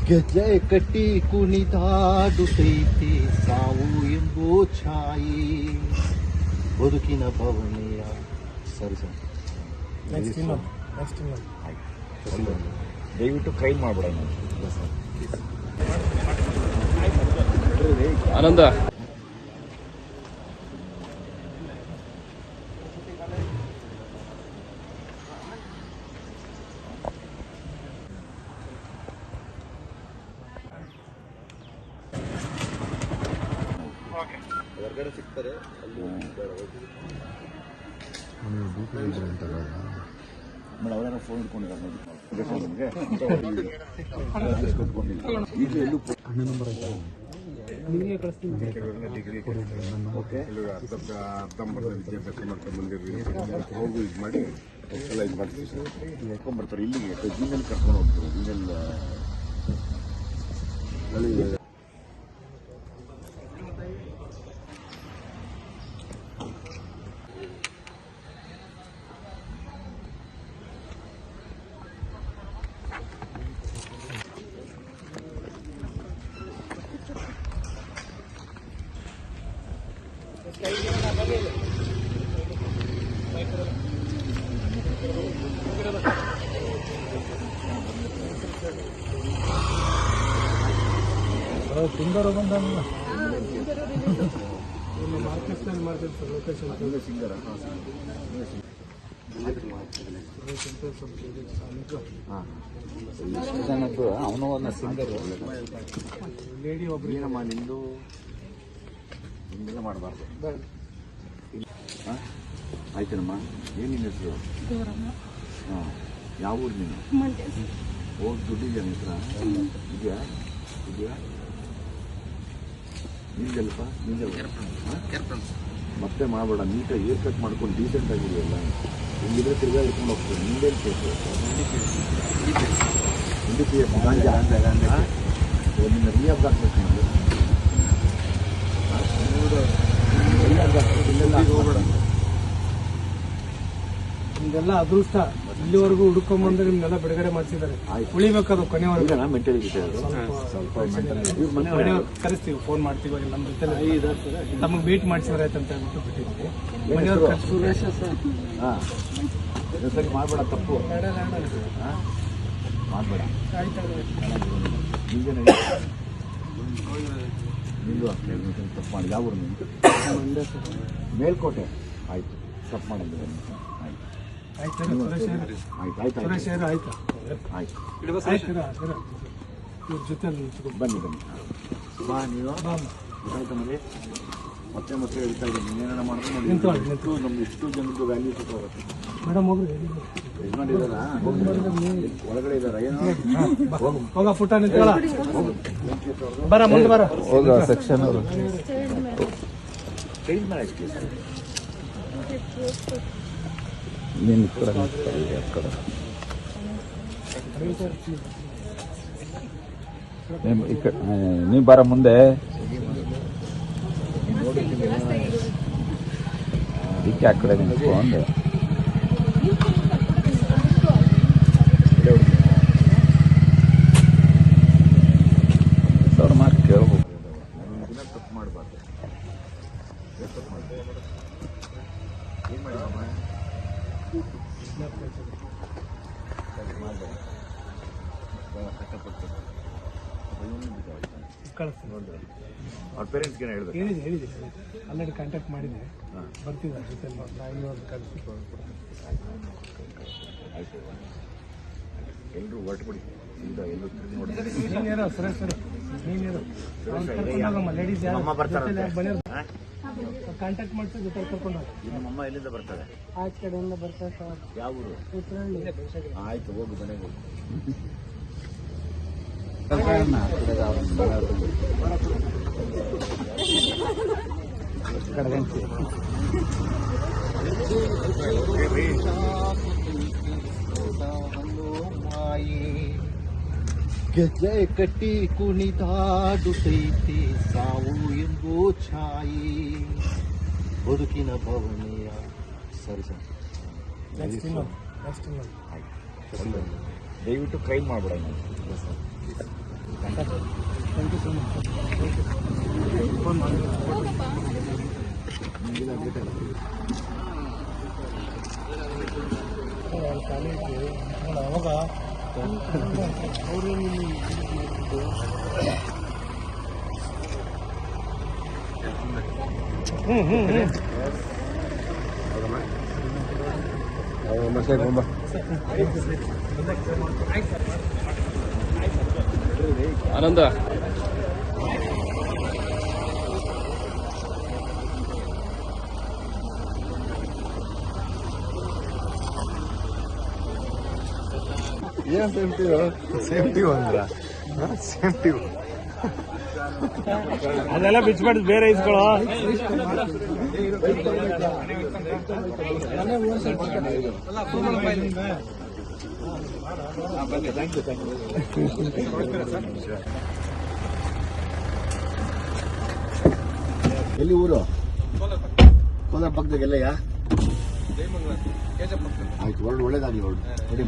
ಗೆಜ್ಜೆ ಕಟ್ಟಿ ಕುಣಿದಾಡುತ್ತೈತಿ ಸಾವು ಎಂಬೋ ಛಾಯಿ ಬದುಕಿನ ಭವನೆಯ ಸರಿಸ ದಯವಿಟ್ಟು ಕೈ ಮಾಡ್ಬೇಡ ಆನಂದ ಹೊರಗಡೆ ಸಿಗ್ತಾರೆ ಅಲ್ಲಿ ಆಮೇಲೆ ಅವರ ಫೋನ್ ಇಟ್ಕೊಂಡಿದ್ದಾರೆ ಈಗ ಎಲ್ಲೂ ಡಿಗ್ರಿ ಅರ್ಧಂಬರ್ಧ ವಿದ್ಯಾಭ್ಯಾಸ ಮಾಡ್ಕೊಂಡು ಬಂದಿರಲಿ ಹೋಗು ಇದು ಮಾಡಿ ಎಲ್ಲ ಇದು ಮಾಡ್ತೀವಿ ಸರ್ ಹೇಳ್ಕೊಂಡ್ಬರ್ತಾರೆ ಇಲ್ಲಿಗೆ ಜಿನಲ್ಲಿ ಕರ್ಕೊಂಡು ಹೋಗ್ತಾರೆ ಜಿನಲ್ಲಿ ಸುಂದರ ಬಂದ ಸಿಂಗರ್ ಅವನು ಒಂದು ಸಿಂಗರ್ ಲೇಡಿ ಒಬ್ರು ಏನಮ್ಮ ನಿಂದು ಹಿಂಗೆಲ್ಲ ಮಾಡಬಾರ್ದು ಆಯ್ತೇನಮ್ಮ ಏನು ನಿನ್ನ ಹೆಸರು ಹಾಂ ಯಾವ ಊರು ನೀನು ಹೋಗಿ ದುಡ್ಡಿದೆಯಾ ನಿನ್ನ ಹತ್ರ ಇದೆಯಾ ಇದೆಯಾ ನಿಂದಲ್ಪ ಮತ್ತೆ ಮಾಡಬೇಡ ನೀಟಾಗಿ ಏರ್ ಕಟ್ ಮಾಡ್ಕೊಂಡು ಡೀಸೆಂಟ್ ಆಗಿದೆಯಲ್ಲ ಹಿಂಗಿದ್ರೆ ತಿರ್ಗಾ ಇಟ್ಕೊಂಡು ಹೋಗ್ತದೆ ನಿಂದೇನು ಕೇಸು ನಿನ್ನ ರಿಯಾಬ್ ಹಾಕ್ಬೇಕು ಹೋಗ್ಬೇಡ ನಿಮ್ದೆಲ್ಲ ಅದೃಷ್ಟ ಇಲ್ಲಿವರೆಗೂ ಹುಡುಕೊಂಬಂದ್ರೆ ನಿಮ್ನೆಲ್ಲ ಬಿಡುಗಡೆ ಮಾಡಿಸಿದ್ದಾರೆ ಉಳಿಬೇಕದು ಕೊನೆವರೆಗೂ ಮನೆಯವ್ರು ಕರೆಸ್ತೀವಿ ಫೋನ್ ಮಾಡ್ತೀವಿ ನಮ್ಮ ಜೊತೆ ತಮಗೆ ಭೇಟಿ ಮಾಡಿಸಿದ್ರೆ ಆಯ್ತು ಅಂತ ಹೇಳ್ಬಿಟ್ಟು ಬಿಟ್ಟಿದ್ವಿ ಮನೆಯವ್ರು ಸರಿ ಮಾಡಬೇಡ ತಪ್ಪು ಮಾಡಬೇಡ ನಿಂದು ಅಷ್ಟೇ ತಪ್ಪು ಮಾಡಿ ಯಾವ ಊರು ನಿಂದು ಮೇಲ್ಕೋಟೆ ಆಯಿತು ತಪ್ಪು ಮಾಡಿದ್ರೆ ಆಯ್ತು ಸುರೇಶ್ ಆಯ್ತು ಆಯ್ತು ಇವ್ರ ಜೊತೆ ಬನ್ನಿ ಬಾ ನೀವು ಆಯ್ತಾ ಮನೆ ಮತ್ತೆ ಮತ್ತೆ ಹೇಳ್ತಾ ಇದ್ದೀನಿ ನೀನೇನ ಮಾಡಿದ್ರೆ ನಮ್ದು ಇಷ್ಟು ಜನದ್ದು ವ್ಯಾಲ್ಯೂ ಸಿಕ್ಕೋಗುತ್ತೆ ಮೇಡಮ್ ಹೋಗ್ರಿ ಯಜಮಾನಿದಾರ ಒಳಗಡೆ ಇದಾರ ಏನು ಹೋಗ ಪುಟ್ಟ ನಿಂತ್ಕೊಳ್ಳ ಬರ ಮುಂದೆ ಬರ ಹೋಗ ಸೆಕ್ಷನ್ ಅವರು ಚೇಂಜ್ ಮಾಡಿ ನೀನು ಕಡೆ ನೀ ಬರ ಮುಂದೆ ಇದಕ್ಕೆ ಆ ಕಡೆ ನಿಂತ್ಕೊಂಡು ಅವ್ರ ಮಾತು ಕೇಳ್ಬೇಕು ತಪ್ಪು ಮಾಡಬಾರ್ದು ಏನು ಮಾಡಿದಮ್ಮ ಕಷ್ಟಪಟ್ಟು ಅವ್ರ ಪೇರೆಂಟ್ಸ್ಗೆ ಹೇಳ್ಬೇಕು ಹೇಳಿದೆ ಆಲ್ರೆಡಿ ಕಾಂಟ್ಯಾಕ್ಟ್ ಮಾಡಿದೆ ಬರ್ತಿದ್ದಾರೆ ಜೊತೆ ಆಯ್ತು ಎಲ್ಲರೂ ಹೊರಟುಬಿಡಿ ಈಗ ಎಲ್ಲರೂ ತಿರುಗಿ ನೋಡಿ ನೀನೇರೋ ಸುರೇಶ್ ಸರ್ ನೀನೇರೋ ಲೇಡೀಸ್ ಕಾಂಟ್ಯಾಕ್ಟ್ ಮಾಡ್ತಾ ಜೊತೆ ಕರ್ಕೊಂಡು ನಮ್ಮಮ್ಮ ಎಲ್ಲಿಂದ ಬರ್ತಾರೆ ಆ ಕಡೆಯಿಂದ ಬರ್ತಾರೆ ಸರ್ ಯಾವ ಊರು ಆಯ್ತು ಹೋಗು ಮನೆಗೆ ಹೋಗು ಗೆಜ್ಜೆ ಕಟ್ಟಿ ಕುಣಿದಾಡುತ್ತೈತಿ ಸಾವು ಎಂಬೋ ಛಾಯಿ ಬದುಕಿನ ಭವನೆಯ ಸರಿಸ ದಯವಿಟ್ಟು ಕೈ ಮಾಡ್ಬೇಡ thank you so much phone ಮಾಡಿ ಅವಾಗ ಅವರು ಆನಂದ ಏನ್ ಸೇಫ್ಟಿ ಅಂದ್ರ ಸೇಫ್ಟಿ ಅದೆಲ್ಲ ಬಿಚ್ಬಾರ್ದು ಬೇರೆ ಇಸ್ಕೊಳ್ಳೋ ಎಲ್ಲಿ ಊರು ಕೋಲಾರ ಪಕ್ಕದಾಗೆಲ್ಲಯ್ಯ ಆಯ್ತು ಒಳ್ಳೆದಾಗ್ಲಿ ಹೊರಡು